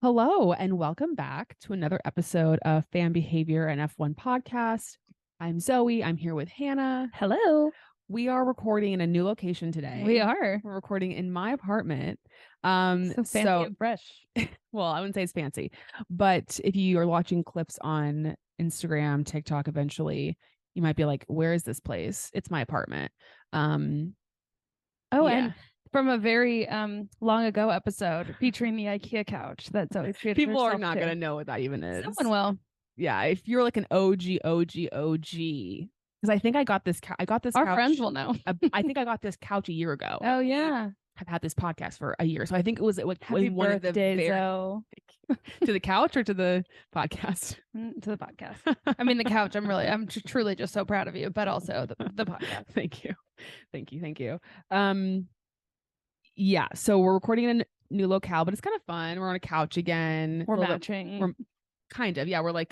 Hello, and welcome back to another episode of Fan Behavior and F1 Podcast. I'm Zoe. I'm here with Hannah. Hello. We are recording in a new location today. We are. We're recording in my apartment. So fancy and fresh. Well, I wouldn't say it's fancy, but if you are watching clips on Instagram, TikTok, eventually, you might be like, "Where is this place?" It's my apartment. And from a very long ago episode featuring the IKEA couch that Zoe treated People are herself not to. going to know what that even is. Someone will. Yeah, if you're like an OG, because I think I got this. I got this. Our couch, friends will know. I think I got this couch a year ago. Oh yeah. I've had this podcast for a year, so I think it was like Happy one of the birthday, Zoe. to the couch or to the podcast. To the podcast. I mean, the couch. I'm truly just so proud of you, but also the podcast. Thank you. Yeah. So we're recording in a new locale, but it's kind of fun. We're on a couch again. We're matching. We're kind of, yeah. We're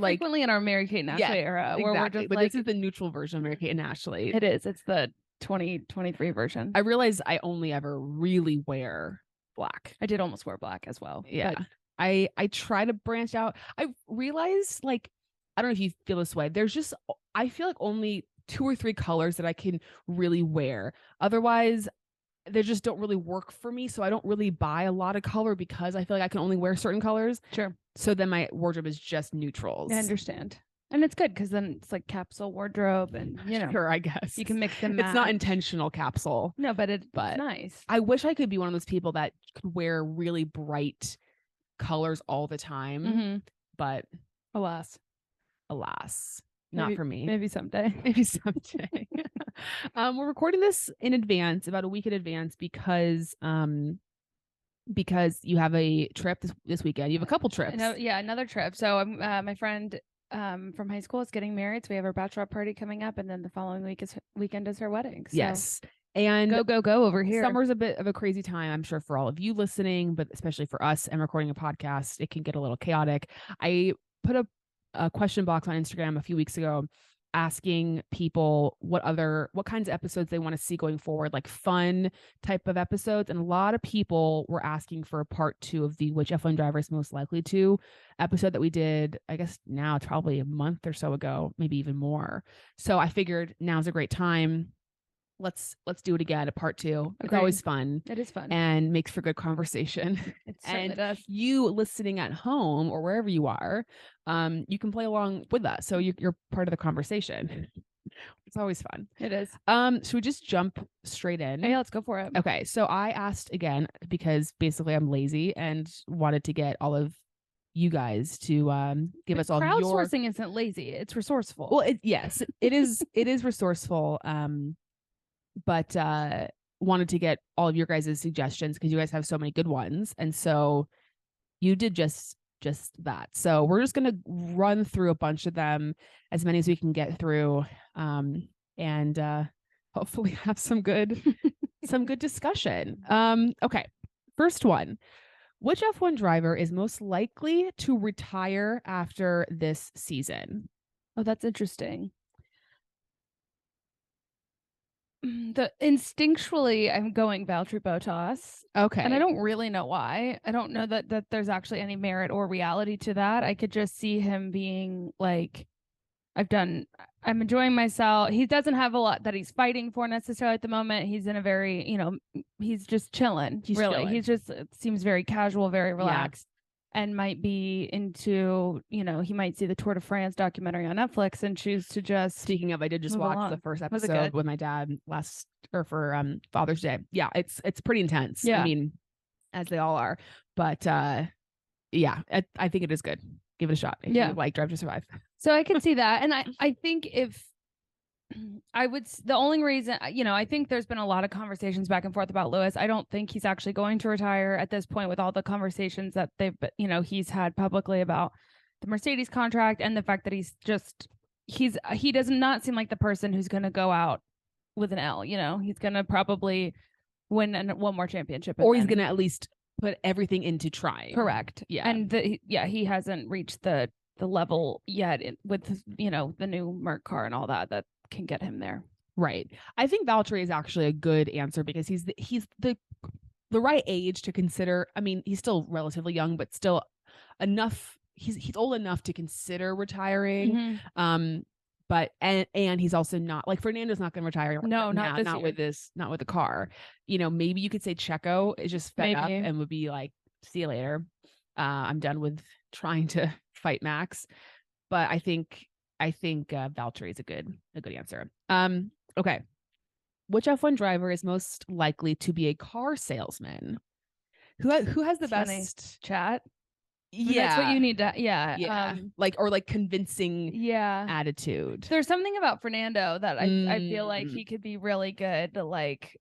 frequently in our Mary Kate and Ashley era, exactly. where we're just like this is the neutral version of Mary Kate and Ashley. It is. It's the 2023 version. I realize I only ever really wear black. I did almost wear black as well. Yeah. I try to branch out. I realize, like, I don't know if you feel this way. I feel like only 2 or 3 colors that I can really wear. Otherwise, they just don't really work for me. So I don't really buy a lot of color because I feel like I can only wear certain colors. Sure. So then my wardrobe is just neutrals. I understand. And it's good because then it's like capsule wardrobe and, Sure, I guess. You can mix them. It's not intentional capsule. No, but it's nice. I wish I could be one of those people that could wear really bright colors all the time. Mm-hmm. But alas, not for me. Maybe someday. We're recording this in advance, about a week in advance, because you have a trip this weekend. You have a couple trips. Another trip. So my friend from high school is getting married, so we have our bachelorette party coming up, and then the following weekend is her wedding. So yes. And go over here. Summer's a bit of a crazy time, I'm sure, for all of you listening, but especially for us and recording a podcast, it can get a little chaotic. I put a question box on Instagram a few weeks ago asking people what kinds of episodes they want to see going forward, like fun type of episodes. And a lot of people were asking for a part 2 of the Which F1 Driver is Most Likely To episode that we did, I guess now it's probably a month or so ago, maybe even more. So I figured now's a great time. Let's do it again, a part 2. Agreed. It's always fun. It is fun and makes for good conversation. It certainly does. You listening at home or wherever you are, you can play along with us, so you're part of the conversation. It's always fun. It is. Should we just jump straight in? Yeah, let's go for it. Okay, so I asked again because basically I'm lazy and wanted to get all of you guys to give us all your... Crowdsourcing isn't lazy; it's resourceful. Well, yes, it is. It is resourceful. But wanted to get all of your guys' suggestions because you guys have so many good ones. And so you did just that. So we're just going to run through a bunch of them, as many as we can get through, and hopefully have some good discussion. Okay. First one. Which F1 driver is most likely to retire after this season? Oh, that's interesting. Instinctually, I'm going Valtteri Bottas. Okay. And I don't really know why. I don't know that there's actually any merit or reality to that. I could just see him being like, I'm enjoying myself. He doesn't have a lot that he's fighting for necessarily at the moment. He's in a very, he's just chilling. He's just seems very casual, very relaxed. And might be into, he might see the Tour de France documentary on Netflix and choose to just... Speaking of, I did just watch the first episode with my dad for Father's Day. Yeah, it's pretty intense. Yeah. I mean, as they all are. But yeah, I think it is good. Give it a shot if you like Drive to Survive. So I can see that. And I think the only reason, I think there's been a lot of conversations back and forth about Lewis. I don't think he's actually going to retire at this point with all the conversations that he's had publicly about the Mercedes contract and the fact that he does not seem like the person who's going to go out with an L. He's going to probably win one more championship. Or he's going to at least put everything into trying. Correct. Yeah. And he hasn't reached the level yet with, the new Merc car and all that can get him there. Right. I think Valtteri is actually a good answer because he's the the right age to consider. I mean, he's still relatively young, but still enough. He's old enough to consider retiring. But and he's also not like Fernando's not going to retire. No, not with the car. Maybe you could say Checo is just fed up and would be like, see you later. I'm done with trying to fight Max. But I think Valtteri is a good answer. Okay. Which F1 driver is most likely to be a car salesman? Who has the best chat? Yeah, that's what you need to. Like convincing. Attitude. There's something about Fernando that I feel like he could be really good to like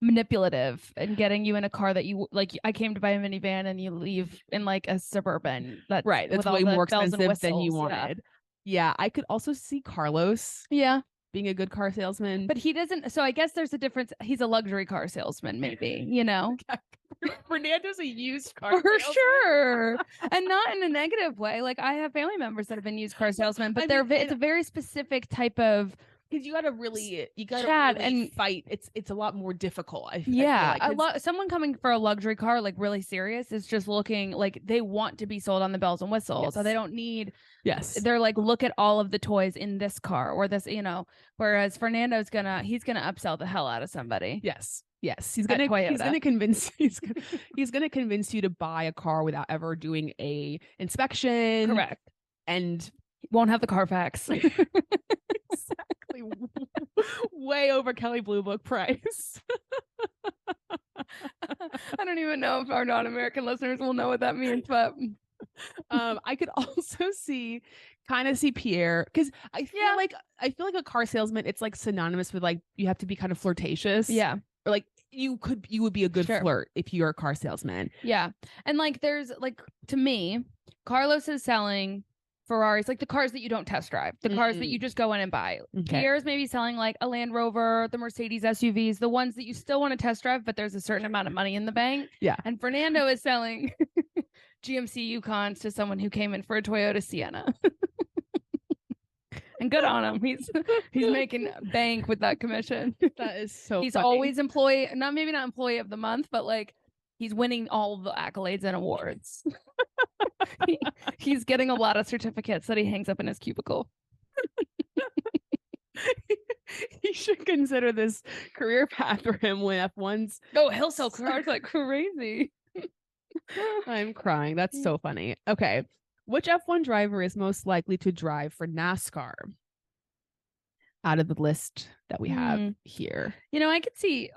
manipulative and getting you in a car that you like. I came to buy a minivan and you leave in like a Suburban. That's way more expensive than you wanted. Yeah, I could also see Carlos. Yeah. Being a good car salesman. But he doesn't. So I guess there's a difference. He's a luxury car salesman, maybe, Fernando's a used car for salesman. sure. And not in a negative way. Like I have family members that have been used car salesmen, but it's a very specific type of, because you gotta really chat and fight. It's a lot more difficult. I feel like someone coming for a luxury car, like really serious, is just looking like they want to be sold on the bells and whistles. So they don't need. Yes. They're like, look at all of the toys in this car or this, whereas Fernando's he's gonna upsell the hell out of somebody. Yes. He's gonna convince you to buy a car without ever doing a inspection. Correct. And won't have the Carfax. Exactly. Way over Kelly Blue Book price. I don't even know if our non-American listeners will know what that means, but I could also see Pierre, because I feel like a car salesman, it's like synonymous with like you have to be kind of flirtatious. Yeah. Or like you would be a good flirt if you're a car salesman. Yeah. And like there's like, to me, Carlos is selling Ferraris, like the cars that you don't test drive, the cars that you just go in and buy. Okay. Pierre's maybe selling like a Land Rover, the Mercedes SUVs, the ones that you still want to test drive, but there's a certain amount of money in the bank. Yeah. And Fernando is selling GMC Yukons to someone who came in for a Toyota Sienna. And good on him. He's making bank with that commission. That is so He's funny. always maybe not employee of the month, but like he's winning all the accolades and awards. He's getting a lot of certificates that he hangs up in his cubicle. He should consider this career path for him when F1's. Oh, he'll sell cars like crazy. I'm crying. That's so funny. Okay. Which F1 driver is most likely to drive for NASCAR? Out of the list that we have here. I could see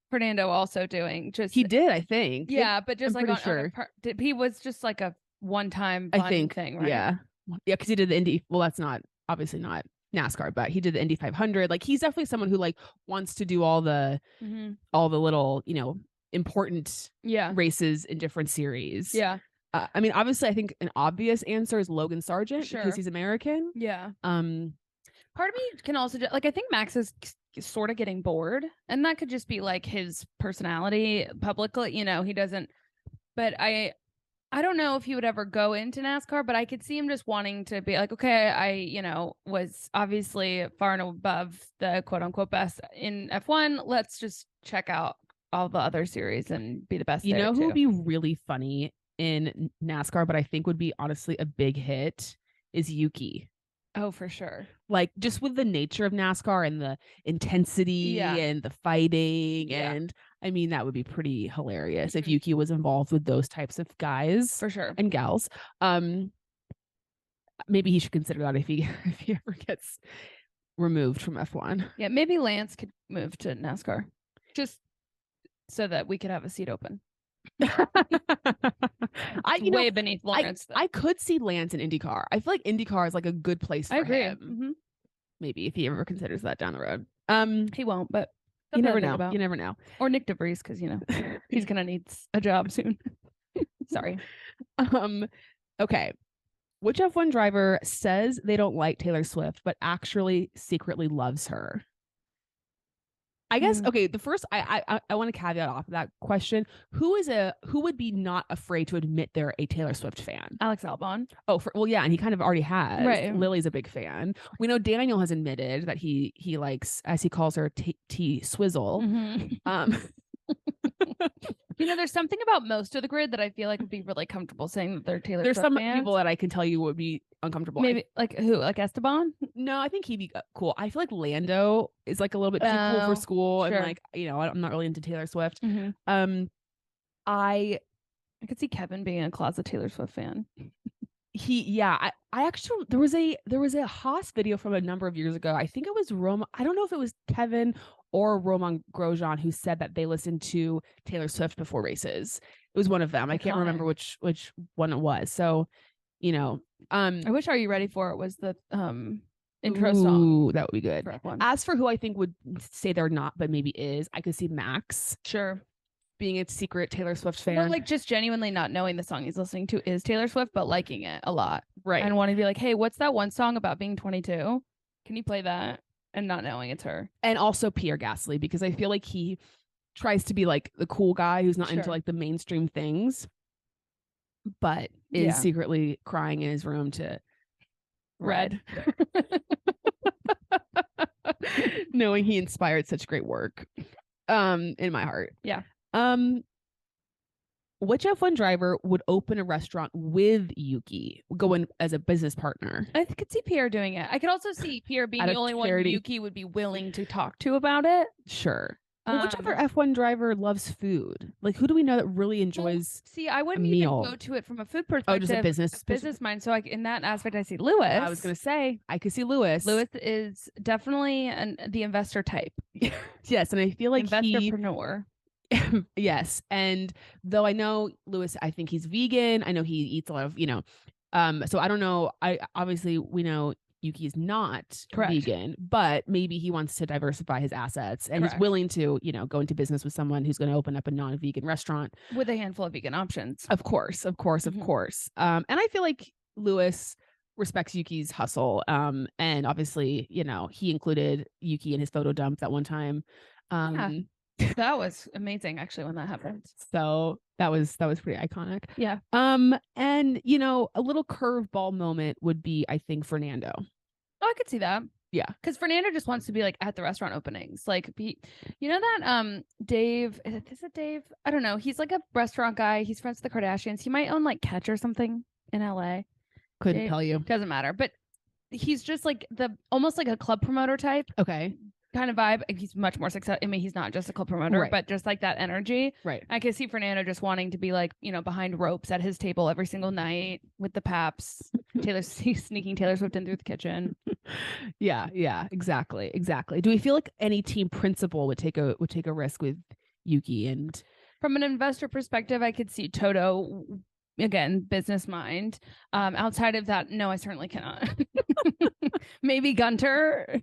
Fernando also doing just. He did, I think. Yeah, but just I'm like sure. He was just like a one-time thing, right? Yeah, because he did the Indy. Well, that's obviously not NASCAR, but he did the Indy 500. Like he's definitely someone who like wants to do all the little important races in different series. Yeah. I mean, obviously, I think an obvious answer is Logan Sargent because he's American. Yeah. Part of me can also I think Max is sort of getting bored, and that could just be like his personality publicly. He doesn't. But I don't know if he would ever go into NASCAR, but I could see him just wanting to be like, okay, I was obviously far and above the quote unquote best in F1. Let's just check out all the other series and be the best. Who would be really funny in NASCAR, but I think would be honestly a big hit is Yuki. Oh, for sure. Like just with the nature of NASCAR and the intensity and the fighting. And I mean, that would be pretty hilarious if Yuki was involved with those types of guys for sure and gals. Maybe he should consider that if he ever gets removed from F1. Yeah, maybe Lance could move to NASCAR just so that we could have a seat open. Way beneath Lawrence. I could see Lance in IndyCar. I feel like IndyCar is like a good place for him. Maybe if he ever considers that down the road. He won't, but you never know. You never know. Or Nick DeVries, because he's gonna need a job soon. Sorry. Okay. Which F1 driver says they don't like Taylor Swift but actually secretly loves her? I guess okay. The first, I want to caveat off of that question. Who would be not afraid to admit they're a Taylor Swift fan? Alex Albon. Oh, yeah, and he kind of already has. Right. Lily's a big fan. We know Daniel has admitted that he likes, as he calls her, T Swizzle. You know, there's something about most of the grid that I feel like would be really comfortable saying that they're Taylor There's Swift some fans. people that I can tell you would be uncomfortable. Maybe like who? Like Esteban? No, I think he'd be cool. I feel like Lando is like a little bit too cool for school, sure. and like, you know, I'm not really into Taylor Swift. Mhm. I could see Kevin being a closet Taylor Swift fan. I actually there was a Haas video from a number of years ago. I think it was Roman. I don't know if it was Kevin or Roman Grosjean who said that they listened to Taylor Swift before races. It was one of them. I can't remember which one it was. So, you know, I wish Are You Ready For It was the intro song. Ooh, that would be good. As for who I think would say they're not, but maybe is, I could see Max. Sure. Being a secret Taylor Swift fan. Or like just genuinely not knowing the song he's listening to is Taylor Swift, but liking it a lot. Right. And wanting to be like, hey, what's that one song about being 22? Can you play that? And not knowing it's her. And also Pierre Gasly, because I feel like he tries to be like the cool guy who's not into like the mainstream things, but is secretly crying in his room to Red. Knowing he inspired such great work in my heart. Yeah. Which F1 driver would open a restaurant with Yuki, go in as a business partner? I could see Pierre doing it. I could also see Pierre being the only one Yuki would be willing to talk to about it. Sure. Well, which other F1 driver loves food? Like, who do we know that really enjoys I wouldn't even go to it from a food perspective. Oh, just a business mind. So in that aspect, I see Lewis. I was going to say, I could see Lewis. Lewis is definitely the investor type. Yes, and I feel like investorpreneur. Yes. And though I know Lewis, I think he's vegan. I know he eats a lot of, you know, so I don't know. We know Yuki is not vegan, but maybe he wants to diversify his assets and is willing to, you know, go into business with someone who's going to open up a non-vegan restaurant with a handful of vegan options. Of course. And I feel like Lewis respects Yuki's hustle. And obviously, you know, he included Yuki in his photo dump that one time. That was amazing, actually, when that happened. So that was pretty iconic. Yeah. And you know, a little curveball moment would be, I think, Fernando. Oh, I could see that. Yeah, because Fernando just wants to be like at the restaurant openings, like you know that Dave. Is it Dave? I don't know. He's like a restaurant guy. He's friends with the Kardashians. He might own like Catch or something in LA. Couldn't tell you. Doesn't matter. But he's just like almost like a club promoter type. Okay. Kind of vibe. He's much more successful. I mean, he's not just a club promoter, but just like that energy. Right. I can see Fernando just wanting to be like, you know, behind ropes at his table every single night with the paps. Sneaking Taylor Swift in through the kitchen. Yeah, exactly. Do we feel like any team principal would take a risk with Yuki? And from an investor perspective, I could see Toto. Again, business mind. Outside of that, no, I certainly cannot. Maybe Gunter.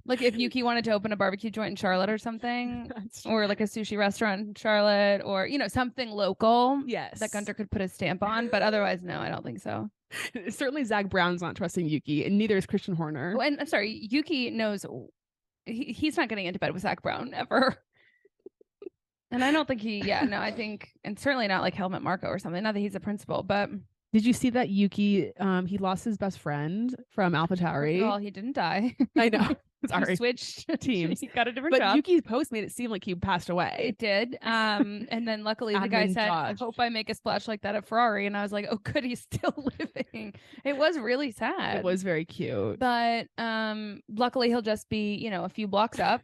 Like if Yuki wanted to open a barbecue joint in Charlotte or something, or like a sushi restaurant in Charlotte, or, you know, something local. Yes. That Gunter could put his stamp on. But otherwise, no, I don't think so. Certainly Zach Brown's not trusting Yuki, and neither is Christian Horner. Oh, and I'm sorry, Yuki knows he's not getting into bed with Zach Brown ever. And I don't think I think, and certainly not like Helmut Marko or something. Not that he's a principal, but. Did you see that Yuki, he lost his best friend from AlphaTauri? Well, he didn't die. I know. Sorry. He switched teams. He got a different job. But Yuki's post made it seem like he passed away. It did. And then luckily the guy said, I hope I make a splash like that at Ferrari. And I was like, oh, good, he's still living. It was really sad. It was very cute. But luckily he'll just be, you know, a few blocks up.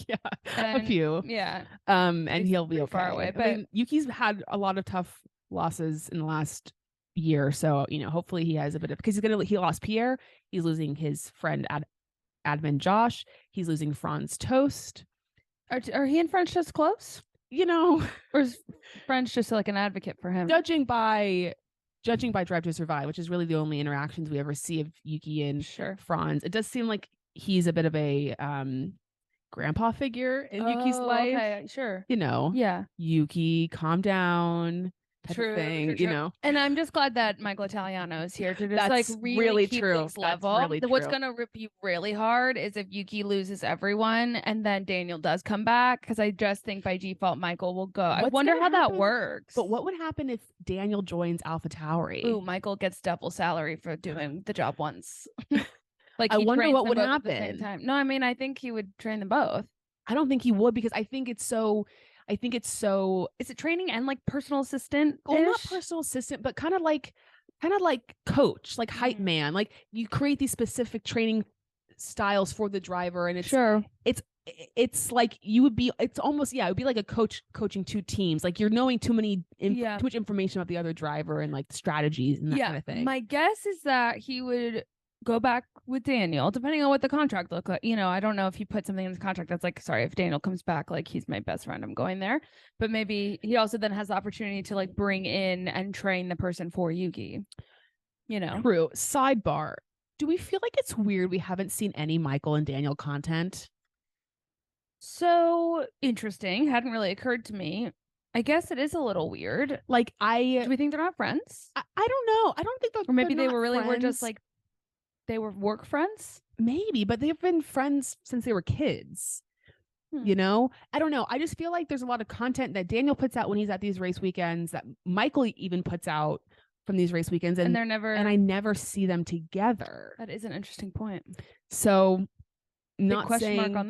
Yeah, a few. Yeah. And he'll be okay. Far away. But I mean, Yuki's had a lot of tough losses in the last year, so, you know, hopefully he has a bit of, because he lost Pierre, he's losing his friend admin Josh, he's losing Franz Toast. Are he and French just close? You know, or is French just like an advocate for him? Judging by Drive to Survive, which is really the only interactions we ever see of Yuki and Franz, it does seem like he's a bit of a grandpa figure in Yuki's life. Okay, sure. You know, yeah. Yuki, calm down. True thing, you know. And I'm just glad that Michael Italiano is here to just really keep things level. Really What's gonna be really hard is if Yuki loses everyone and then Daniel does come back, because I just think by default Michael will go. I wonder how that works. But what would happen if Daniel joins AlphaTauri? Ooh, Michael gets double salary for doing the job once. Like I wonder what would happen. No, I mean, I think he would train them both. I don't think he would, because I think it's so. I think it's so. Is it training and like personal assistant? Well, not personal assistant, but kind of like coach, like hype man. Like you create these specific training styles for the driver, and it's like you would be. It's almost it would be like a coach coaching two teams. Like you're knowing too much information about the other driver and like strategies and that kind of thing. My guess is that he would go back with Daniel, depending on what the contract looked like. You know, I don't know if he put something in his contract that's like, sorry, if Daniel comes back, like he's my best friend, I'm going there. But maybe he also then has the opportunity to like bring in and train the person for Yuki. You know, true. Sidebar: do we feel like it's weird we haven't seen any Michael and Daniel content? So interesting. Hadn't really occurred to me. I guess it is a little weird. Like do we think they're not friends? I don't know. I don't think they're, or maybe they were friends. just like they were work friends. Maybe, but they've been friends since they were kids. You know, I don't know. I just feel like there's a lot of content that Daniel puts out when he's at these race weekends that Michael even puts out from these race weekends, and they're never. And I never see them together. That is an interesting point. So, not big question saying mark on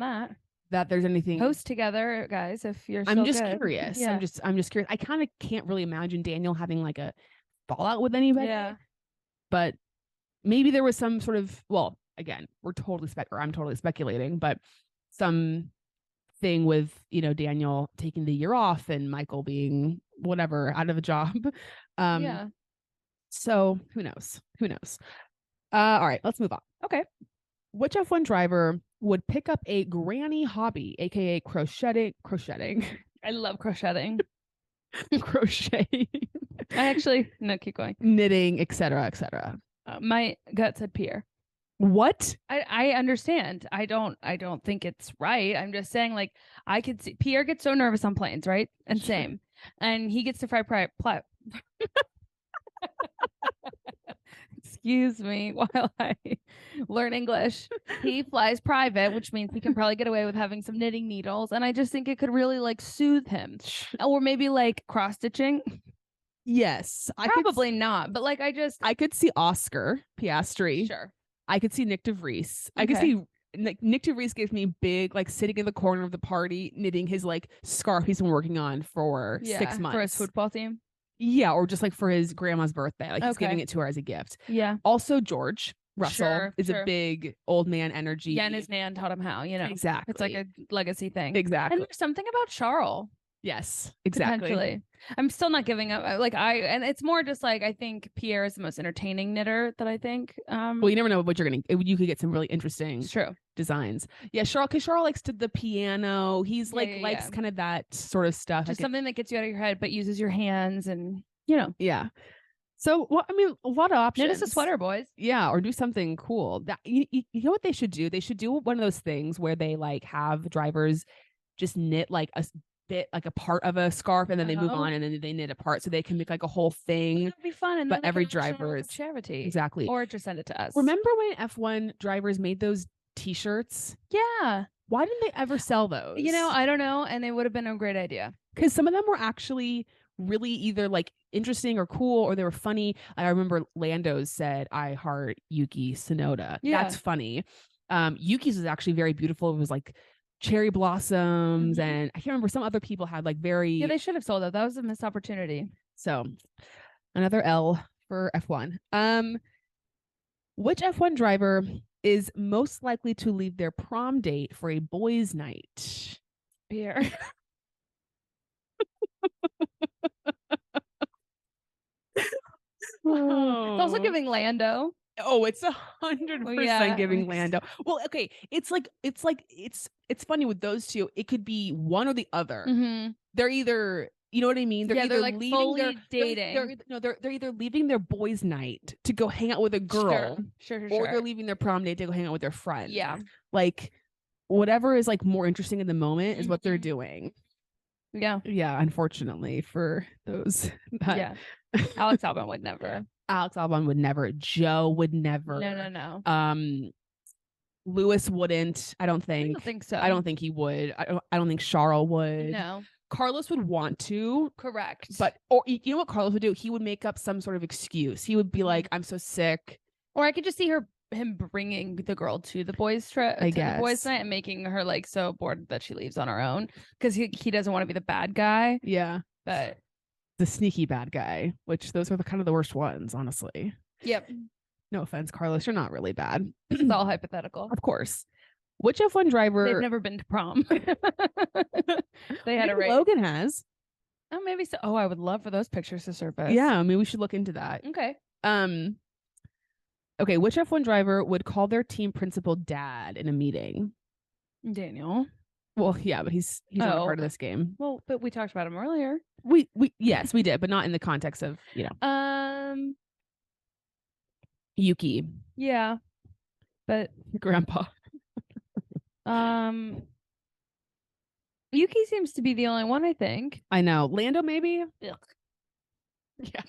that there's anything. Post together, guys. If you're, I'm just good. curious. Yeah. I'm just curious. I kind of can't really imagine Daniel having like a fallout with anybody. Yeah, but maybe there was some sort of, well, again, I'm totally speculating, but some thing with, you know, Daniel taking the year off and Michael being whatever out of a job. So who knows? All right, let's move on. Okay. Which F1 driver would pick up a granny hobby, aka crocheting? I love crocheting. Crocheting. No, keep going. Knitting, etc., etc. My gut said Pierre. What? I understand. I don't think it's right. I'm just saying, like, I could see Pierre gets so nervous on planes, right? And same. And he gets to fly excuse me while I learn English. He flies private, which means he can probably get away with having some knitting needles. And I just think it could really like soothe him. Or maybe like cross stitching. Yes. Probably not. But like I could see Oscar Piastri. Sure. I could see Nick DeVries. Okay. I could see Nick DeVries gives me big, like sitting in the corner of the party, knitting his like scarf he's been working on for 6 months. For his football team. Yeah, or just like for his grandma's birthday. Like he's giving it to her as a gift. Yeah. Also, George Russell is a big old man energy. Yeah, and his nan taught him how, you know. Exactly. It's like a legacy thing. Exactly. And there's something about Charles. Yes, exactly. Potentially. I'm still not giving up. And it's more just like, I think Pierre is the most entertaining knitter that I think. Well, you never know what you could get some really interesting designs. Yeah, Charles, because Charles likes the piano. He's likes kind of that sort of stuff. Just something that gets you out of your head, but uses your hands and, you know. Yeah. So, well, I mean, a lot of options. Knit us a sweater, boys. Yeah, or do something cool. That you know what they should do? They should do one of those things where they like have drivers just knit like a bit, like a part of a scarf, and then they move on, and then they knit a part, so they can make like a whole thing. That'd be fun. And but every driver is charity, exactly, or just send it to us. Remember when F1 drivers made those T-shirts? Yeah. Why didn't they ever sell those? You know, I don't know, and it would have been a great idea because some of them were actually really either like interesting or cool, or they were funny. I remember Lando's said, "I heart Yuki Tsunoda." Yeah. That's funny. Yuki's was actually very beautiful. It was like cherry blossoms, and I can't remember, some other people had like very they should have sold that was a missed opportunity. So another L for F1. Which F1 driver is most likely to leave their prom date for a boys' night? Pierre. It's also giving Lando. Oh, it's 100% giving Lando. Well, okay, it's funny with those two. It could be one or the other. They're either, you know what I mean? They're either like leaving their dating. They're either leaving their boys' night to go hang out with a girl, sure, or they're leaving their prom date to go hang out with their friends. Yeah, like whatever is like more interesting in the moment is what they're doing. Yeah. Unfortunately for those. Yeah. Alex Albon would never. Alex Albon would never. Joe would never. No. Lewis wouldn't. I don't think. I don't think so. I don't think he would. I don't think Charles would. No. Carlos would want to. Correct. But, or you know what Carlos would do? He would make up some sort of excuse. He would be like, "I'm so sick." Or I could just see him bringing the girl to the boys trip, I to the boys guess. night, and making her like so bored that she leaves on her own because he doesn't want to be the bad guy. Yeah. But The sneaky bad guy, which those are the kind of the worst ones, honestly. yep, No offense, Carlos, you're not really bad. this is all hypothetical. Of course. Which F1 driver? They've never been to prom. They had a race. Logan has. Oh, maybe so. Oh, I would love for those pictures to surface. Yeah, I mean, we should look into that. Okay. Okay, which F1 driver would call their team principal dad in a meeting? Daniel. Well, yeah, but he's not part of this game. Well, but we talked about him earlier. Yes, we did, but not in the context of, Yuki. Yeah. But Grandpa. Yuki seems to be the only one, I think. I know. Lando, maybe? Ugh. Yeah.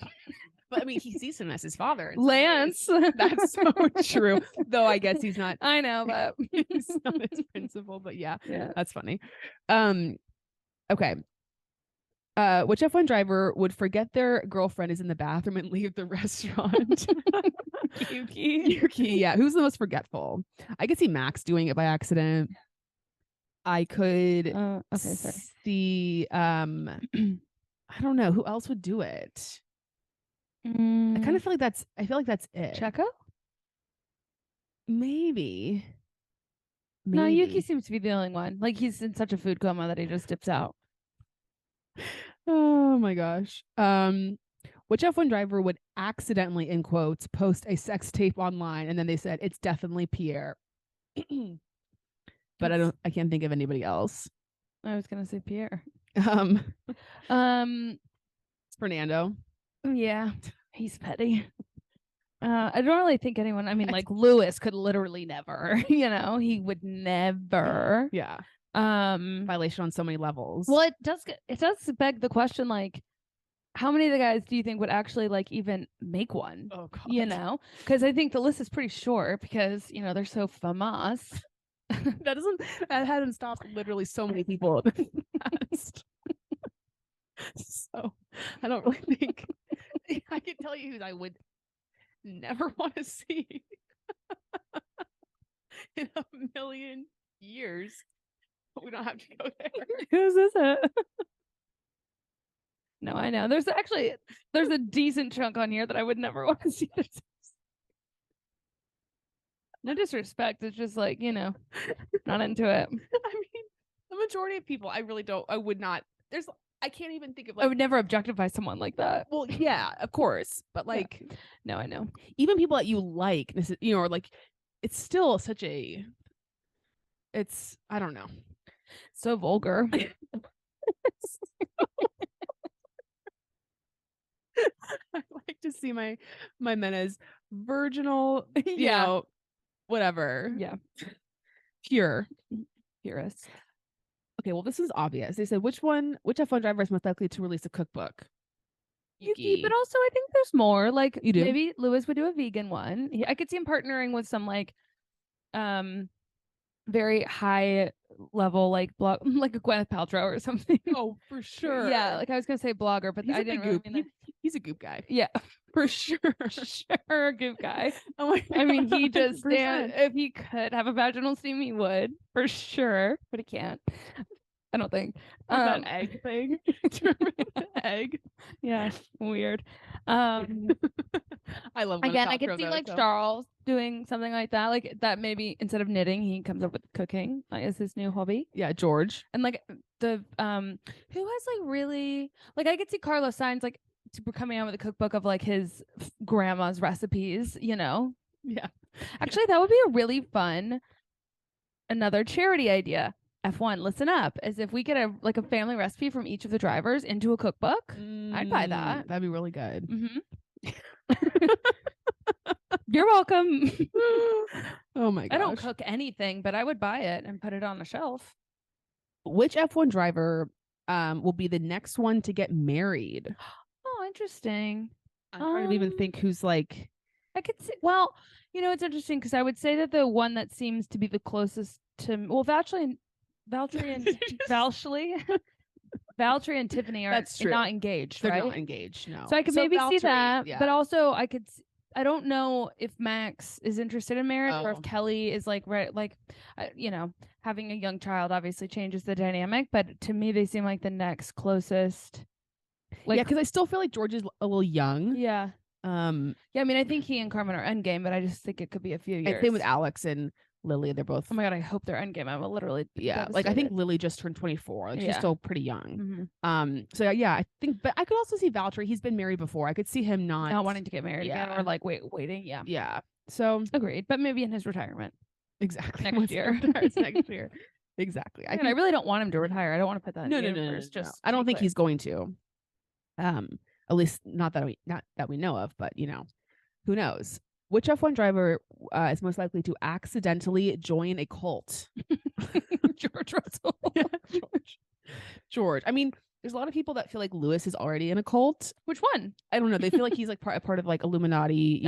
But I mean, he sees him as his father. Lance. That's so true. Though I guess he's not. I know, but he's not his principal, but yeah, that's funny. Okay. Which F1 driver would forget their girlfriend is in the bathroom and leave the restaurant? Yuki, yeah. Who's the most forgetful? I could see Max doing it by accident. I could see I don't know who else would do it. I kind of feel like that's it. Checo? Maybe. No, Yuki seems to be the only one. Like he's in such a food coma that he just dips out. Oh my gosh. Which F1 driver would accidentally, in quotes, post a sex tape online and then they said it's definitely Pierre. But I can't think of anybody else. I was gonna say Pierre. It's Fernando. Yeah, he's petty. I don't really think anyone. I mean, like Lewis could literally never. He would never. Yeah. Violation on so many levels. Well, it does beg the question, like, how many of the guys do you think would actually like even make one? Oh God. Because I think the list is pretty short because they're so famous. That hasn't stopped literally so many people in the past. So I don't really think I can tell you who I would never want to see in a million years. But we don't have to go there. Who's this? No, I know. There's a decent chunk on here that I would never want to see. No disrespect. It's just like, not into it. I mean, the majority of people, I really don't. I would not. I can't even think of. I would never objectify someone like that. Well, yeah, of course, but like, no, I know. Even people that you like, or like, it's still such a. It's I don't know. So vulgar. I like to see my men as virginal, whatever. Yeah. Purist. Okay, well, this is obvious. They said which F1 driver is most likely to release a cookbook? Yuki, but also I think there's more. Like you do? Maybe Lewis would do a vegan one. I could see him partnering with some like very high level like a Gwyneth Paltrow or something. Oh, for sure. Yeah, like I was gonna say blogger, but I didn't really mean that. He's a goop guy. Yeah, for sure. Sure, goop guy. Oh my God. I mean, he just if he could have a vaginal steam, he would for sure, but he can't. I don't think. That egg thing. Egg. Yeah, weird. I love again. I could see like Charles doing something like that. Like that maybe instead of knitting, he comes up with cooking as his new hobby. Yeah, George. And like the who has like really like I could see Carlos Sainz like coming out with a cookbook of like his grandma's recipes. Yeah. Actually, that would be a really fun another charity idea. F1, listen up. As if we get a family recipe from each of the drivers into a cookbook, I'd buy that. That'd be really good. Mm-hmm. You're welcome. Oh my gosh. I don't cook anything, but I would buy it and put it on a shelf. Which F1 driver will be the next one to get married? Oh, interesting. I'm trying to even think who's like. I could see. Well, it's interesting because I would say that the one that seems to be the closest to Valtteri and Tiffany are not engaged. They're right? not engaged. No. So I could maybe see that, but also I could. I don't know if Max is interested in marriage or if Oh. Kelly is like having a young child obviously changes the dynamic, but to me they seem like the next closest. Yeah, because I still feel like George is a little young. Yeah. I mean, I think he and Carmen are endgame, but I just think it could be a few years. And same with Alex and Lily. They're both. Oh my god, I hope they're endgame. I'm literally Like I think Lily just turned 24. Like she's still pretty young. So yeah, I think, but I could also see Valtteri. He's been married before. I could see him not wanting to get married again or like waiting. Yeah. Yeah. So agreed, but maybe in his retirement. Exactly. Next year. Next year. Exactly. I really don't want him to retire. I don't want to put that. No. Just I don't think he's going to. At least not that we know of, but who knows? Which F1 driver is most likely to accidentally join a cult? George Russell. Yeah, George. I mean, there's a lot of people that feel like Lewis is already in a cult. Which one? I don't know. They feel like he's like part of like Illuminati,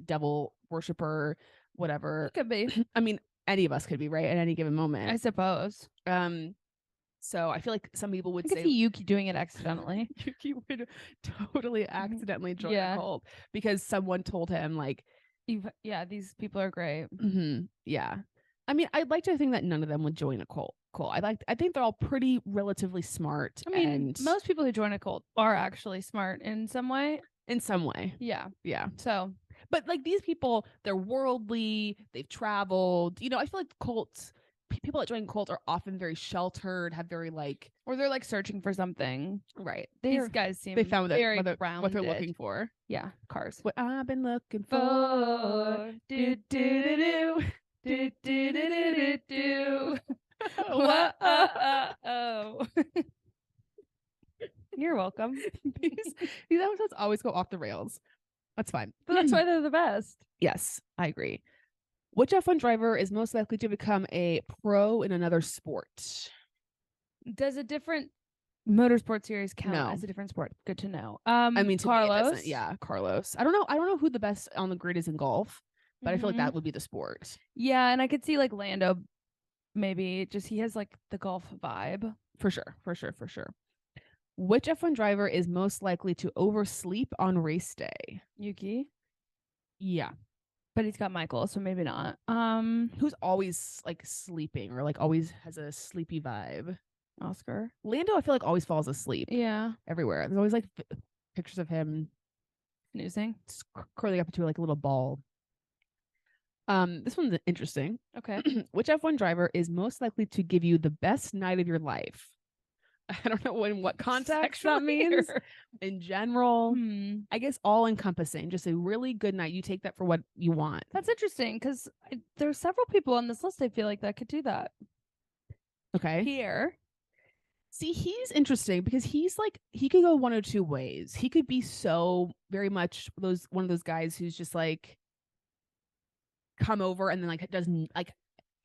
devil worshiper, whatever. Could be. I mean, any of us could be, right, at any given moment. I suppose. So I feel like some people would say see Yuki doing it accidentally. Yuki would totally accidentally join a cult because someone told him like, these people are great. Yeah. I mean, I'd like to think that none of them would join a cult. I think they're all pretty relatively smart. I mean, most people who join a cult are actually smart in some way. Yeah. So, but like these people, they're worldly. They've traveled. I feel like cults. People that join cults are often very sheltered, have very like, or they're like searching for something. Right. These guys seem they found very what grounded. they're looking for. Yeah, cars. What I've been looking for. Do do do do do do do do. Whoa. You're welcome. These episodes always go off the rails. That's fine. But that's why they're the best. Yes, I agree. Which F1 driver is most likely to become a pro in another sport? Does a different motorsport series count No. as a different sport? Good to know. I mean, to Carlos. me it doesn't. Yeah, Carlos. I don't know who the best on the grid is in golf, but I feel like that would be the sport. Yeah, and I could see like Lando, maybe just he has like the golf vibe. For sure. Which F1 driver is most likely to oversleep on race day? Yuki. Yeah. But he's got Michael, so maybe not. Who's always like sleeping or like always has a sleepy vibe? Oscar. Lando, I feel like always falls asleep. Yeah. Everywhere. There's always like pictures of him snoozing, curling up into like a little ball. This one's interesting. Okay. Which F1 driver is most likely to give you the best night of your life? I don't know in what context that means. In general, I guess all encompassing, just a really good night. You take that for what you want. That's interesting because there's several people on this list I feel like that could do that. Okay. Here. See, he's interesting because he's like, he could go one or two ways. He could be so very much one of those guys who's just like come over and then like doesn't like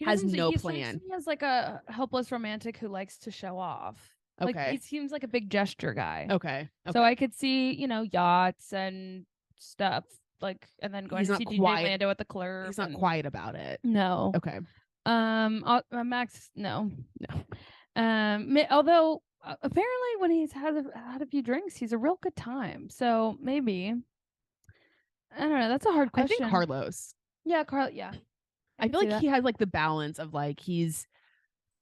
has no plan. He has like a helpless romantic who likes to show off. Okay. Like he seems like a big gesture guy. Okay. So I could see, yachts and stuff like, and then going to see DJ Lando at the club. He's not quiet about it. No. Okay. Max, no. Although apparently when he's had a few drinks, he's a real good time. So maybe, I don't know. That's a hard question. I think Carlos. Yeah, Yeah. I feel like he has like the balance of like he's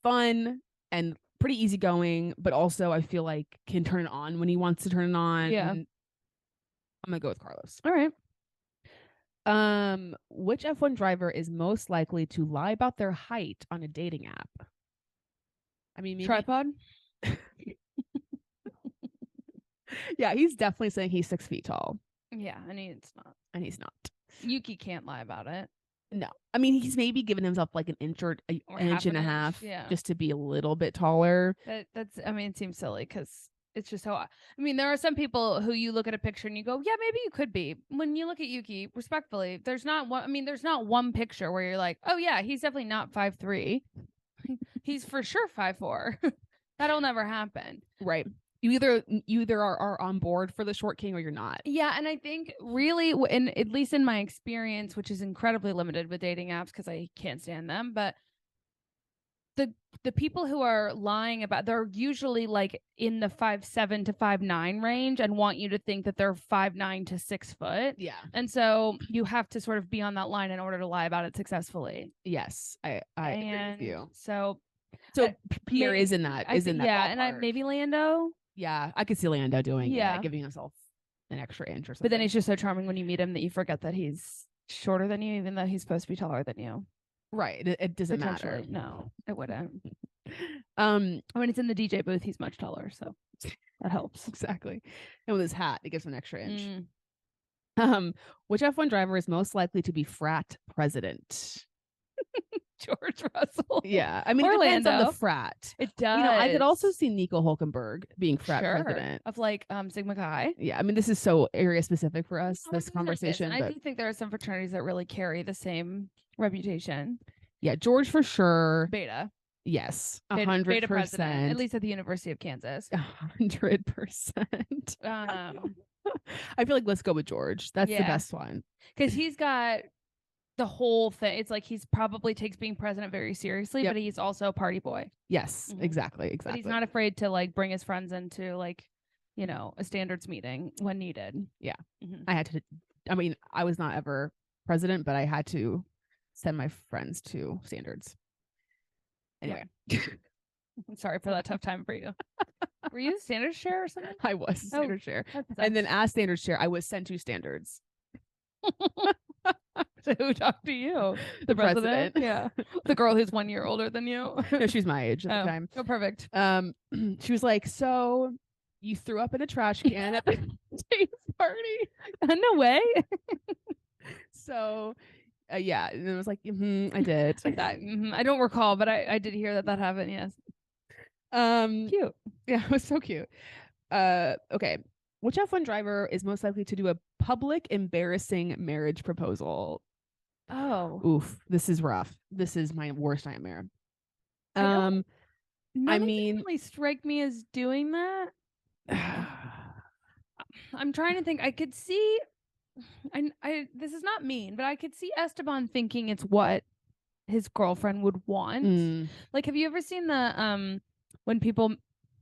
fun and pretty easygoing, but also I feel like can turn it on when he wants to turn it on. Yeah. I'm gonna go with Carlos. All right. Which F1 driver is most likely to lie about their height on a dating app? I mean, maybe... Tripod. Yeah, he's definitely saying he's 6 feet tall. Yeah, and he's not. Yuki can't lie about it. No, I mean he's maybe given himself like an inch or an inch and a half, just to be a little bit taller. That's. I mean, it seems silly because it's just how. I mean, there are some people who you look at a picture and you go, yeah, maybe you could be. When you look at Yuki, respectfully, there's not one. I mean, there's not one picture where you're like, oh yeah, he's definitely not 5'3". He's for sure 5'4". That'll never happen. Right. You either are on board for the short king or you're not. Yeah, and I think really, at least in my experience, which is incredibly limited with dating apps because I can't stand them, but the people who are lying about, they're usually like in the 5'7" to 5'9" range and want you to think that they're 5'9" to 6 foot. Yeah. And so you have to sort of be on that line in order to lie about it successfully. Yes, I agree with you. So Pierre is in that. Yeah, ballpark. and maybe Lando. Yeah, I could see Lando doing it, giving himself an extra inch or something. But then he's just so charming when you meet him that you forget that he's shorter than you, even though he's supposed to be taller than you. Right. It doesn't matter. No, it wouldn't. When it's in the DJ booth, he's much taller, so that helps. Exactly. And with his hat, it gives him an extra inch. Which F1 driver is most likely to be frat president? George Russell. Yeah. I mean, it depends on the frat. It does. You know, I could also see Nico Hulkenberg being frat president. Of like Sigma Chi. Yeah. I mean, this is so area specific for us, this conversation. But I do think there are some fraternities that really carry the same reputation. Yeah. George for sure. Beta. Yes. 100%. Beta president, at least at the University of Kansas. 100%. I feel like let's go with George. That's the best one. Because he's got the whole thing. It's like he's probably takes being president very seriously, but he's also a party boy. Yes, exactly. But he's not afraid to like bring his friends into like, you know, a standards meeting when needed. Yeah. I was not ever president, but I had to send my friends to standards. Anyway. I'm sorry for that tough time for you. Were you standards chair or something? I was standards chair. And then as standards chair, I was sent to standards. So who talked to you? The president. Yeah. The girl who's 1 year older than you. No, she's my age at the time. Oh, perfect. She was like, so you threw up in a trash can at the James party? No way. So yeah. And it was like, I did. I don't recall, but I did hear that happened. Yes. Cute. Yeah, it was so cute. Okay. Which F1 driver is most likely to do a public embarrassing marriage proposal? Oh. Oof. This is rough. This is my worst nightmare. None really strike me as doing that. I'm trying to think. I could see this is not mean, but I could see Esteban thinking it's what his girlfriend would want. Like, have you ever seen the when people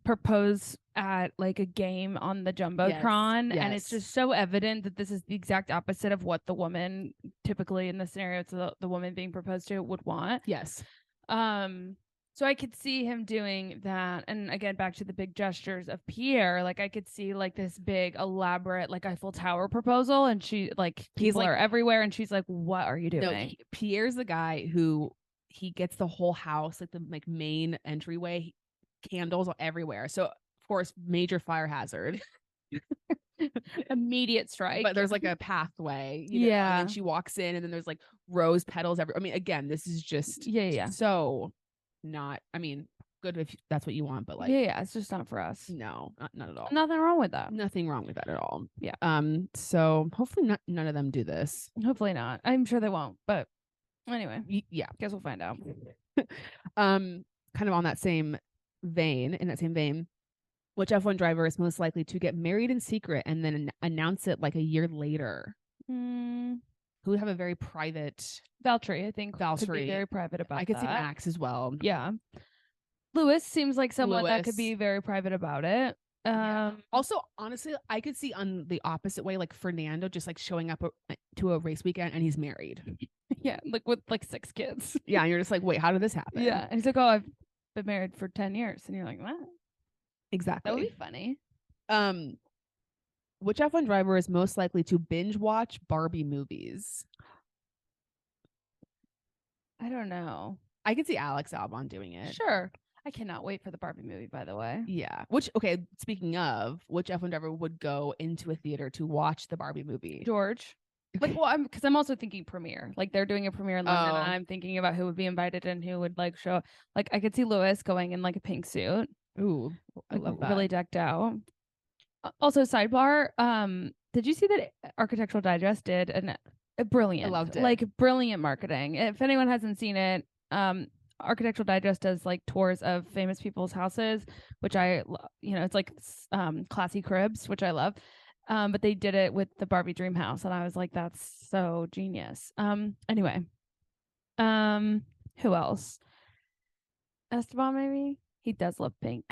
propose at like a game on the Jumbotron, and it's just so evident that this is the exact opposite of what the woman, typically in the scenario, it's the woman being proposed to, would want. Yes. So I could see him doing that. And again, back to the big gestures of Pierre, like I could see like this big elaborate like Eiffel Tower proposal, and she like people are everywhere, and she's like, what are you doing? No, Pierre's the guy who he gets the whole house, like the main entryway, candles everywhere. So of course, major fire hazard. Immediate strike. But there's like a pathway. You know, and then she walks in, and then there's like rose petals everywhere. I mean, again, this is just so not, I mean, good if that's what you want, but like it's just not for us. No, not at all. Nothing wrong with that. Nothing wrong with that at all. Yeah. So hopefully none of them do this. Hopefully not. I'm sure they won't, but anyway, guess we'll find out. Kind of on that same vein, which F1 driver is most likely to get married in secret and then announce it like a year later? Who would have a very private... Valtteri, I think. Valtteri. Could be very private about that. I could see Max as well. Yeah. Lewis seems like someone that could be very private about it. Also, honestly, I could see on the opposite way, like Fernando just like showing up to a race weekend and he's married. Yeah, like with like 6 kids. Yeah, and you're just like, wait, how did this happen? Yeah, and he's like, oh, I've been married for 10 years. And you're like, what? Exactly. That would be funny. Which F1 driver is most likely to binge watch Barbie movies? I don't know. I could see Alex Albon doing it. Sure. I cannot wait for the Barbie movie, by the way. Yeah. Speaking of, which F1 driver would go into a theater to watch the Barbie movie? George. Like, well, I'm also thinking premiere. Like, they're doing a premiere in London, and I'm thinking about who would be invited and who would like show. Like, I could see Lewis going in like a pink suit. Ooh, I love that. Really decked out. Also, sidebar. Did you see that Architectural Digest did a brilliant? I loved it. Like, brilliant marketing. If anyone hasn't seen it, Architectural Digest does like tours of famous people's houses, which it's like classy cribs, which I love. But they did it with the Barbie dream house, and I was like, that's so genius. Anyway, who else? Esteban, maybe. He does love pink.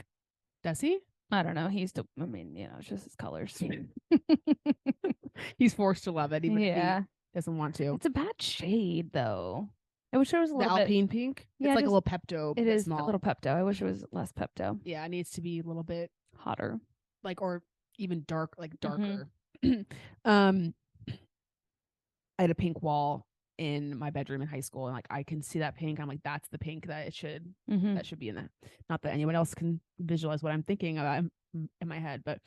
Does he? I don't know. He used to. I mean, it's just his colors. He's forced to love it, even if Yeah. he doesn't want to. It's a bad shade, though. I wish there was a The little bit. Alpine pink. Yeah, It's like a just- little Pepto. It but is small. a little Pepto. I wish it was less Pepto. Yeah, it needs to be a little bit Hotter. like, or even darker. Mm-hmm. I had a pink wall in my bedroom in high school, and like I can see that pink. I'm like, that's the pink that it should Mm-hmm. that should be in that. Not that anyone else can visualize what I'm thinking about in my head, but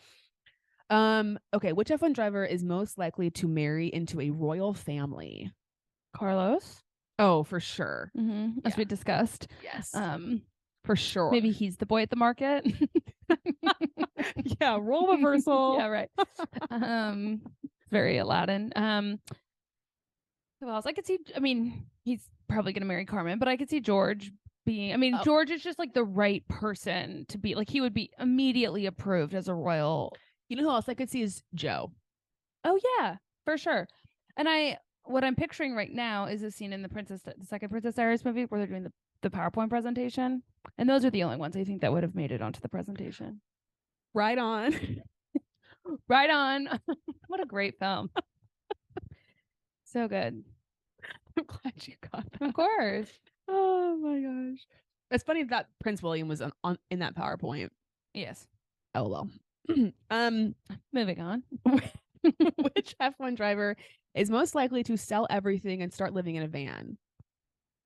okay, which F1 driver is most likely to marry into a royal family? Carlos. Oh, for sure. Mm-hmm. As we discussed. Yes. For sure. Maybe he's the boy at the market. Yeah, role reversal. Yeah, right. Very Aladdin. Who else? I could see. I mean, he's probably gonna marry Carmen, but I could see George being. I mean, George is just like the right person to be. Like, he would be immediately approved as a royal. You know who else I could see is Joe. Oh yeah, for sure. And what I'm picturing right now is a scene in the second Princess Diaries movie where they're doing the PowerPoint presentation, and those are the only ones I think that would have made it onto the presentation. Right on. Right on. What a great film. So good. I'm glad you got that. Of course. Oh my gosh. It's funny that Prince William was on in that PowerPoint. Yes. Oh well. Moving on. Which F1 driver is most likely to sell everything and start living in a van?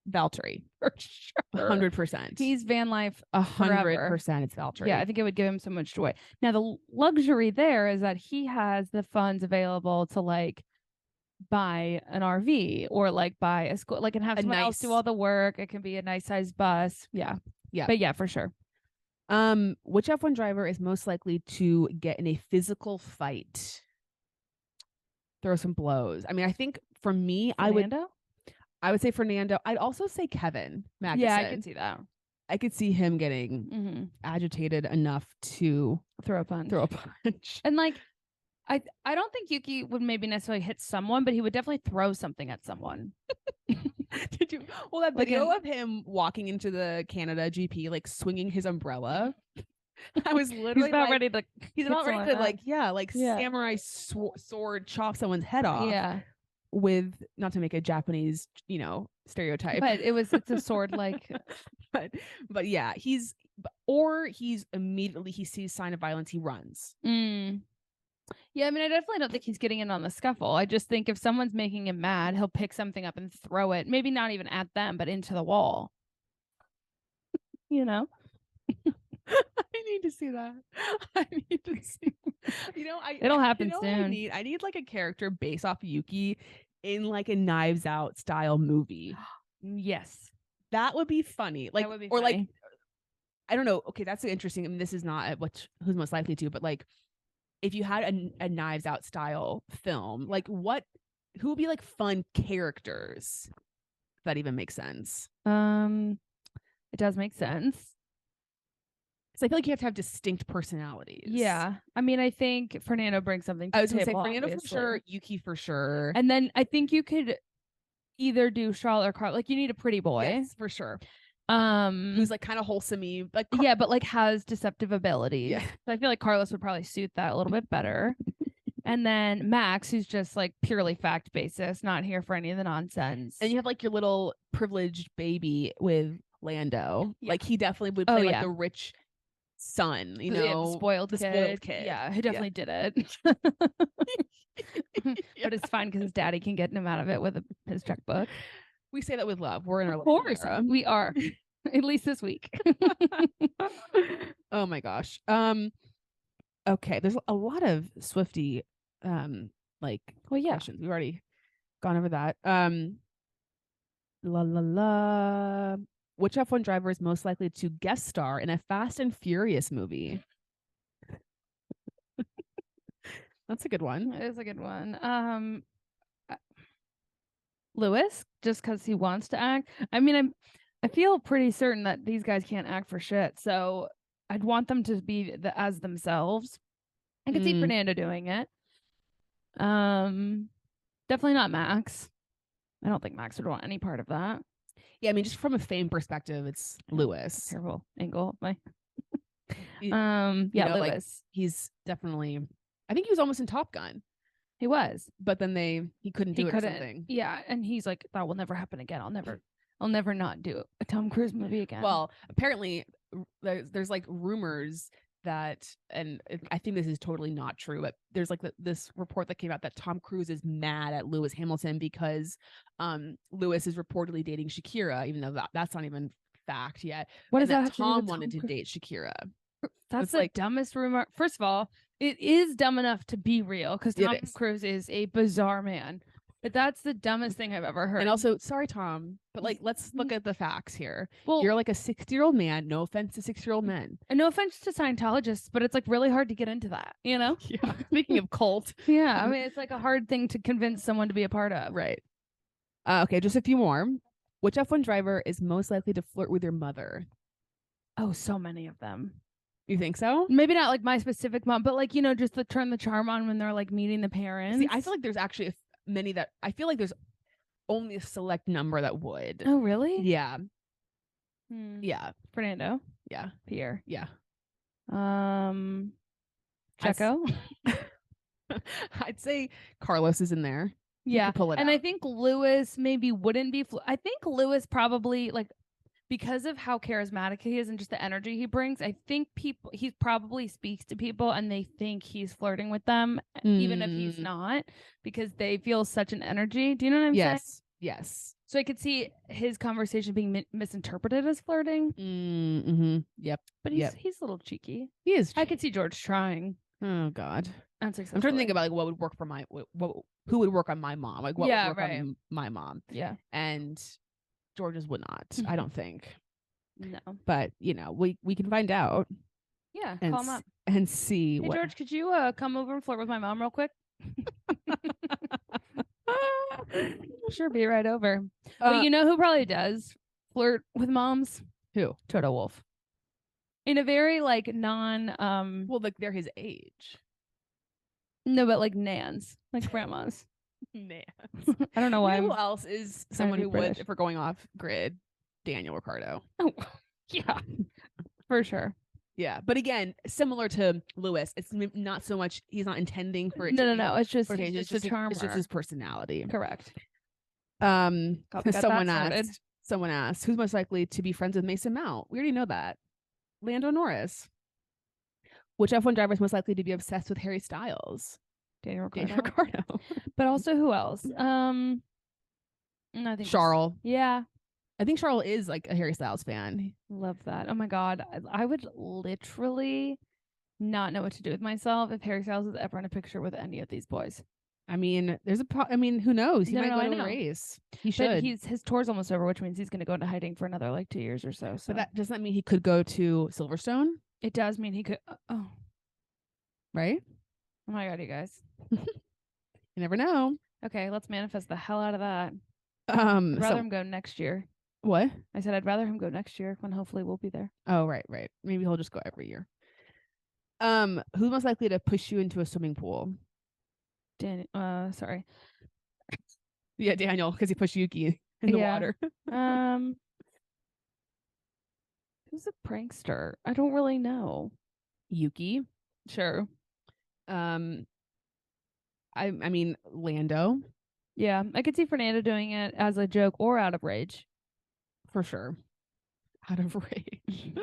Valtteri. For sure. 100%. He's van life 100%. It's Valtteri. Yeah, I think it would give him so much joy. Now, the luxury there is that he has the funds available to like buy an RV or like buy a school, like, and have someone else do all the work. It can be a nice sized bus. Yeah. Yeah. But yeah, for sure. Which F1 driver is most likely to get in a physical fight? Throw some blows. I mean, I think for me, Fernando? I would say Fernando. I'd also say Kevin Magnussen. Yeah, I could see that. I could see him getting agitated enough to throw a punch. And like, I don't think Yuki would maybe necessarily hit someone, but he would definitely throw something at someone. Did you? Well, that video of him walking into the Canada GP, like swinging his umbrella. I was literally he's about ready to. He's about ready to samurai sword chop someone's head off. Yeah. With, not to make a Japanese, stereotype, but it's a sword like. but yeah, he's immediately he sees sign of violence, he runs. Yeah, I mean, I definitely don't think he's getting in on the scuffle. I just think if someone's making him mad, he'll pick something up and throw it, maybe not even at them, but into the wall. I need to see that. I need to see. It'll happen soon. I need like a character based off Yuki in like a Knives Out style movie. Yes, that would be funny. Like, that would be or funny. like, I don't know. Okay, that's interesting. I mean, this is not who's most likely to, but like, if you had a Knives Out style film, like who would be like fun characters? If that even makes sense. It does make sense. Because I feel like you have to have distinct personalities. Yeah. I mean, I think Fernando brings something to the table. I was going to say Fernando for sure, Yuki for sure. And then I think you could either do Charlotte or Carl. Like, you need a pretty boy. Yes, for sure. Who's like kind of wholesome-y. Like, yeah, but like has deceptive abilities. Yeah. So I feel like Carlos would probably suit that a little bit better. And then Max, who's just like purely fact basis, not here for any of the nonsense. And you have like your little privileged baby with Lando. Yeah. Like, he definitely would play like the rich son, the spoiled kid. Yeah, who definitely did it. But it's fine because his daddy can get him out of it with his checkbook. We say that with love. We're in our of course era. We are. At least this week. Oh my gosh. Okay, there's a lot of Swiftie questions. We've already gone over that. Which F1 driver is most likely to guest star in a Fast and Furious movie? That's a good one. It is a good one. Lewis, just because he wants to act. I mean, I feel pretty certain that these guys can't act for shit, so I'd want them to be as themselves. I could see Fernando doing it. Definitely not Max. I don't think Max would want any part of that. Yeah, I mean, just from a fame perspective, it's Lewis. Terrible angle of my. You Yeah, know, Lewis. like, he's definitely. I think he was almost in Top Gun, He was, but then he couldn't do it or something. Yeah, and he's like, that will never happen again. I'll never not do a Tom Cruise movie again. Well, apparently, there's like rumors that, and I think this is totally not true, but there's like this report that came out that Tom Cruise is mad at Lewis Hamilton because Lewis is reportedly dating Shakira, even though that's not even fact yet. What does and that have to do with Tom wanted to Cruise? date Shakira. That's the dumbest rumor. First of all, it is dumb enough to be real because Tom Cruise is a bizarre man. But that's the dumbest thing I've ever heard. And also, sorry, Tom, but like, let's look at the facts here. Well, you're like a 60-year-old man. No offense to 60-year-old men. And no offense to Scientologists, but it's like really hard to get into that, you know? Yeah. Speaking of cult. Yeah. I mean, it's like a hard thing to convince someone to be a part of. Right. Okay. Just a few more. Which F1 driver is most likely to flirt with your mother? Oh, so many of them. You think so? Maybe not like my specific mom, but like, you know, just to turn the charm on when they're like meeting the parents. See, I feel like there's actually many that I feel like there's only a select number that would. Oh, really? Yeah. Yeah. Fernando. Yeah. Pierre. Yeah. Checo. I'd say Carlos is in there. Yeah. Pull it and out. I think Lewis maybe wouldn't be. I think Lewis probably like, because of how charismatic he is and just the energy he brings, I think he probably speaks to people and they think he's flirting with them, even if he's not, because they feel such an energy. Do you know what I'm saying? Yes. So I could see his conversation being misinterpreted as flirting. Yep. But he's a little cheeky. He is. I could see George trying. Oh God. I'm trying to think about like what would work for who would work on my mom, like what would work on my mom. Yeah. And George's would not, I don't think. No. But, you know, we can find out. Yeah, and call him up. And see hey, George, could you come over and flirt with my mom real quick? Sure, be right over. But you know who probably does flirt with moms? Who? Toto Wolff. In a very, like, well, like, they're his age. No, but, like, nans. Like, grandmas. Man, I don't know why. Who else is someone who would, if we're going off grid? Daniel Ricciardo. Oh, yeah, for sure. Yeah, but again, similar to Lewis, it's not so much. He's not intending for it. No. It's just a charmer. It's just his personality. Correct. Someone asked, who's most likely to be friends with Mason Mount? We already know that. Lando Norris. Which F1 driver is most likely to be obsessed with Harry Styles? Daniel Ricciardo. But also who else? I think Charles. Yeah. I think Charles is like a Harry Styles fan. Love that. Oh my God. I would literally not know what to do with myself if Harry Styles is ever in a picture with any of these boys. I mean, who knows? He might go to a race. He should. But his tour's almost over, which means he's going to go into hiding for another like 2 years or so. But that doesn't mean he could go to Silverstone. It does mean he could. Right? Oh my God, you guys. You never know. Okay, let's manifest the hell out of that. I'd rather him go next year. What? I said I'd rather him go next year when hopefully we'll be there. Oh, right. Maybe he'll just go every year. Who's most likely to push you into a swimming pool? Sorry. Yeah, Daniel, because he pushed Yuki in the water. Who's a prankster? I don't really know. Yuki. Sure. I mean Lando. Yeah, I could see Fernando doing it as a joke or out of rage. For sure. Out of rage.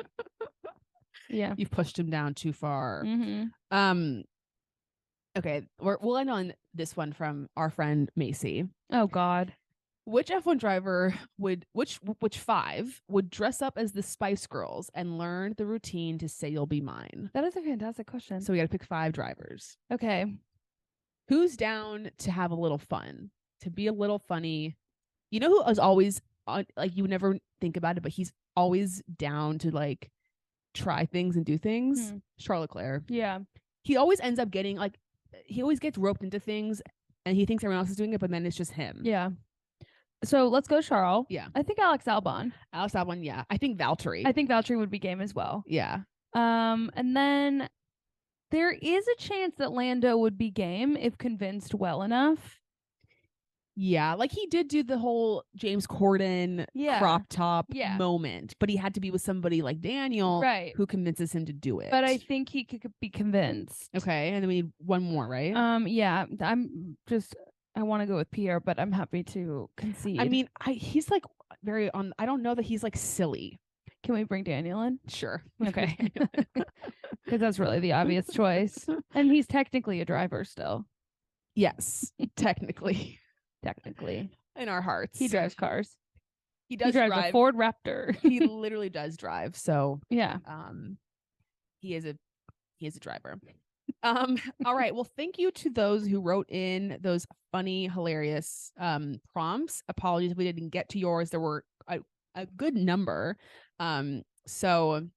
Yeah. You've pushed him down too far. Mm-hmm. Okay, we'll end on this one from our friend Macy. Oh God. Which F1 driver which 5 would dress up as the Spice Girls and learn the routine to say you'll be mine? That is a fantastic question. So we got to pick 5 drivers. Okay. Who's down to have a little fun, to be a little funny? You know who is always on, like, you never think about it, but he's always down to like try things and do things? Charles Leclerc. Yeah. He always ends up getting like, he always gets roped into things and he thinks everyone else is doing it, but then it's just him. Yeah. So let's go Charles. Yeah. I think Alex Albon. Yeah. I think Valtteri. I think Valtteri would be game as well. Yeah. And then there is a chance that Lando would be game if convinced well enough. Yeah, like he did do the whole James Corden crop top moment, but he had to be with somebody like Daniel, right, who convinces him to do it. but I think he could be convinced. Okay, and then we need one more, right? Yeah, I want to go with Pierre, but I'm happy to concede. I mean, he's like very on. I don't know that he's like silly. Can we bring Daniel in? Sure. Okay. Because that's really the obvious choice. And he's technically a driver still. Yes, technically. Technically. In our hearts. He drives cars. He drives drive a Ford Raptor. He literally does drive. So yeah. He is a driver. All right. Well, thank you to those who wrote in those funny, hilarious prompts. Apologies if we didn't get to yours. There were a good number. So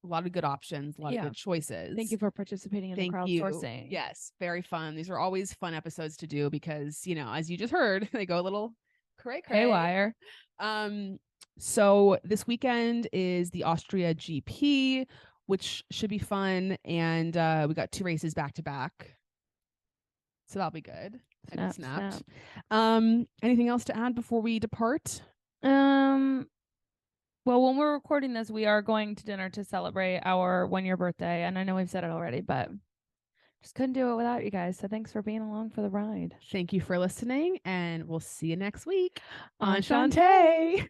a lot of good options, a lot of good choices. Thank you for participating in the crowdsourcing. Yes, very fun. These are always fun episodes to do because, you know, as you just heard, they go a little cray. Haywire. So this weekend is the Austria GP, which should be fun, and we got 2 races back to back, so that'll be good. Snap. Anything else to add before we depart? Well, when we're recording this, we are going to dinner to celebrate our 1-year birthday, and I know we've said it already, but just couldn't do it without you guys. So thanks for being along for the ride. Thank you for listening, and we'll see you next week on Shantae.